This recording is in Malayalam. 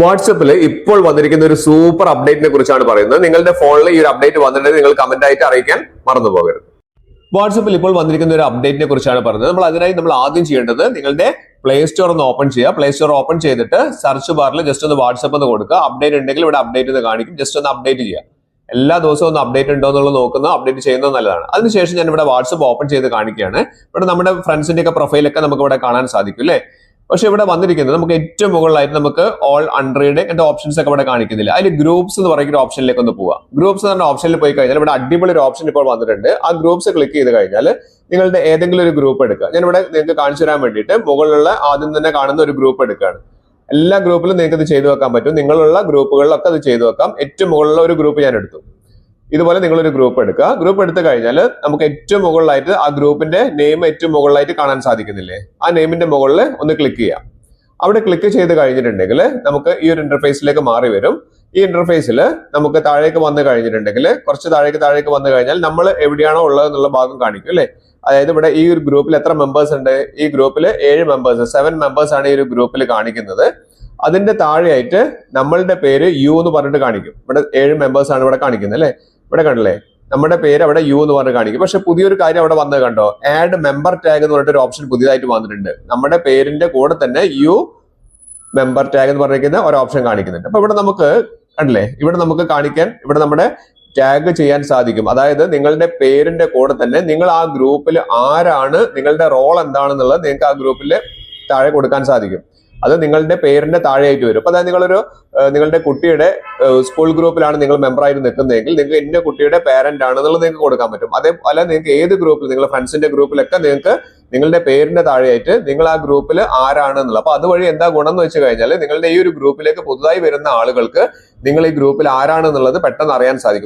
വാട്സപ്പിൽ ഇപ്പോൾ വന്നിരിക്കുന്ന ഒരു സൂപ്പർ അപ്ഡേറ്റിനെ കുറിച്ചാണ് പറയുന്നത്. നിങ്ങളുടെ ഫോണിൽ ഈ ഒരു അപ്ഡേറ്റ് വന്നിട്ടുണ്ടെങ്കിൽ നിങ്ങൾ കമന്റ് ആയിട്ട് അറിയിക്കാൻ മറന്നു പോകരുത്. വാട്സപ്പിൽ ഇപ്പോൾ വന്നിരിക്കുന്ന ഒരു അപ്ഡേറ്റിനെ കുറിച്ചാണ് പറയുന്നത്. നമ്മൾ ആദ്യം ചെയ്യേണ്ടത് നിങ്ങളുടെ പ്ലേ സ്റ്റോർ ഒന്ന് ഓപ്പൺ ചെയ്യുക. പ്ലേ സ്റ്റോർ ഓപ്പൺ ചെയ്തിട്ട് സെർച്ച് ബാറിൽ ജസ്റ്റ് ഒന്ന് വാട്സപ്പ് എന്ന് കൊടുക്കുക. അപ്ഡേറ്റ് ഉണ്ടെങ്കിൽ ഇവിടെ അപ്ഡേറ്റ് എന്ന് കാണിക്കും. ജസ്റ്റ് ഒന്ന് അപ്ഡേറ്റ് ചെയ്യുക. എല്ലാ ദിവസവും ഒന്ന് അപ്ഡേറ്റ് ഉണ്ടോ എന്നുള്ളത് നോക്കുന്നത്, അപ്ഡേറ്റ് ചെയ്യുന്നത് നല്ലതാണ്. അതിനുശേഷം ഞാൻ ഇവിടെ വാട്സപ്പ് ഓപ്പൺ ചെയ്ത് കാണിക്കുകയാണ്. ഇവിടെ നമ്മുടെ ഫ്രണ്ട്സിന്റെ ഒക്കെ പ്രൊഫൈലൊക്കെ നമുക്ക് ഇവിടെ കാണാൻ സാധിക്കും അല്ലേ. പക്ഷെ ഇവിടെ വന്നിരിക്കുന്നത് നമുക്ക് ഏറ്റവും മുകളിലായിട്ട് നമുക്ക് ഓൾ അൺറീഡ് എന്റെ ഓപ്ഷൻസ് ഒക്കെ ഇവിടെ കാണിക്കുന്നില്ല. അതിൽ ഗ്രൂപ്പ്സ് എന്ന് പറയുന്ന ഓപ്ഷനിലേക്ക് ഒന്ന് പോവാം. ഗ്രൂപ്പ്സ് എന്ന് പറഞ്ഞ ഓപ്ഷനിൽ പോയി കഴിഞ്ഞാൽ ഇവിടെ അടിപൊളി ഒരു ഓപ്ഷൻ ഇപ്പോൾ വന്നിട്ടുണ്ട്. ആ ഗ്രൂപ്പ്സ് ക്ലിക്ക് ചെയ്ത് കഴിഞ്ഞാൽ നിങ്ങളുടെ ഏതെങ്കിലും ഒരു ഗ്രൂപ്പ് എടുക്കുക. ഞാൻ ഇവിടെ നിങ്ങൾക്ക് കാണിച്ചു തരാൻ വേണ്ടിയിട്ട് മുകളിലുള്ള ആദ്യം തന്നെ കാണുന്ന ഒരു ഗ്രൂപ്പ് എടുക്കുകയാണ്. എല്ലാ ഗ്രൂപ്പിലും നിങ്ങൾക്ക് ഇത് ചെയ്തു വെക്കാൻ പറ്റും. നിങ്ങളുള്ള ഗ്രൂപ്പുകളിലൊക്കെ അത് ചെയ്തു വെക്കാം. ഏറ്റവും മുകളിലുള്ള ഒരു ഗ്രൂപ്പ് ഞാൻ എടുത്തു. ഇതുപോലെ നിങ്ങളൊരു ഗ്രൂപ്പ് എടുക്കുക. ഗ്രൂപ്പ് എടുത്തു കഴിഞ്ഞാൽ നമുക്ക് ഏറ്റവും മുകളിലായിട്ട് ആ ഗ്രൂപ്പിന്റെ നെയിം ഏറ്റവും മുകളിലായിട്ട് കാണാൻ സാധിക്കുന്നില്ലേ. ആ നെയിമിന്റെ മുകളിൽ ഒന്ന് ക്ലിക്ക് ചെയ്യാം. അവിടെ ക്ലിക്ക് ചെയ്ത് കഴിഞ്ഞിട്ടുണ്ടെങ്കിൽ നമുക്ക് ഈ ഒരു ഇന്റർഫേസിലേക്ക് മാറി വരും. ഈ ഇന്റർഫേസിൽ നമുക്ക് താഴേക്ക് വന്നു കഴിഞ്ഞിട്ടുണ്ടെങ്കിൽ കുറച്ച് താഴേക്ക് വന്നു കഴിഞ്ഞാൽ നമ്മൾ എവിടെയാണോ ഉള്ളത് എന്നുള്ള ഭാഗം കാണിക്കും അല്ലെ. അതായത് ഇവിടെ ഈ ഒരു ഗ്രൂപ്പിൽ എത്ര മെമ്പേഴ്സ് ഉണ്ട്? ഈ ഗ്രൂപ്പിൽ 7 മെമ്പേഴ്സ് ആണ് ഈ ഒരു ഗ്രൂപ്പിൽ കാണിക്കുന്നത്. അതിന്റെ താഴെയായിട്ട് നമ്മളുടെ പേര് യു എന്ന് പറഞ്ഞിട്ട് കാണിക്കും. ഇവിടെ 7 മെമ്പേഴ്സ് ആണ് ഇവിടെ കാണിക്കുന്നത് അല്ലെ. ഇവിടെ കണ്ടില്ലേ, നമ്മുടെ പേര് അവിടെ യു എന്ന് പറഞ്ഞിട്ട് കാണിക്കും. പക്ഷെ പുതിയൊരു കാര്യം അവിടെ വന്നത് കണ്ടോ, ആഡ് മെമ്പർ ടാഗ് എന്ന് പറഞ്ഞിട്ട് ഒരു ഓപ്ഷൻ പുതിയതായിട്ട് വന്നിട്ടുണ്ട്. നമ്മുടെ പേരിന്റെ കൂടെ തന്നെ യു മെമ്പർ ടാഗ് എന്ന് പറഞ്ഞിരിക്കുന്ന ഒരു ഓപ്ഷൻ കാണിക്കുന്നുണ്ട്. അപ്പൊ ഇവിടെ നമുക്ക് കണ്ടില്ലേ, ഇവിടെ നമുക്ക് കാണിക്കാൻ ഇവിടെ നമ്മുടെ ടാഗ് ചെയ്യാൻ സാധിക്കും. അതായത് നിങ്ങളുടെ പേരിന്റെ കൂടെ തന്നെ നിങ്ങൾ ആ ഗ്രൂപ്പിൽ ആരാണ്, നിങ്ങളുടെ റോൾ എന്താണെന്നുള്ളത് നിങ്ങൾക്ക് ആ ഗ്രൂപ്പിൽ താഴെ കൊടുക്കാൻ സാധിക്കും. അത് നിങ്ങളുടെ പേരിന്റെ താഴെയായിട്ട് വരും. അപ്പൊ അതായത് നിങ്ങളുടെ കുട്ടിയുടെ സ്കൂൾ ഗ്രൂപ്പിലാണ് നിങ്ങൾ മെമ്പറായിട്ട് നിൽക്കുന്നതെങ്കിൽ നിങ്ങൾക്ക് ഇന്ന കുട്ടിയുടെ പേരന്റ് ആണെന്നുള്ളത് നിങ്ങൾക്ക് കൊടുക്കാൻ പറ്റും. അതേപോലെ നിങ്ങൾക്ക് ഏത് ഗ്രൂപ്പിൽ, നിങ്ങളുടെ ഫ്രണ്ട്സിന്റെ ഗ്രൂപ്പിലൊക്കെ നിങ്ങൾക്ക് നിങ്ങളുടെ പേരിന്റെ താഴെയായിട്ട് നിങ്ങൾ ആ ഗ്രൂപ്പിൽ ആരാണെന്നുള്ളത്. അപ്പൊ അതുവഴി എന്താ ഗുണം എന്ന് വെച്ച് കഴിഞ്ഞാൽ നിങ്ങളുടെ ഈ ഒരു ഗ്രൂപ്പിലേക്ക് പുതുതായി വരുന്ന ആളുകൾക്ക് നിങ്ങൾ ഈ ഗ്രൂപ്പിൽ ആരാണെന്നുള്ളത് പെട്ടെന്ന് അറിയാൻ സാധിക്കും.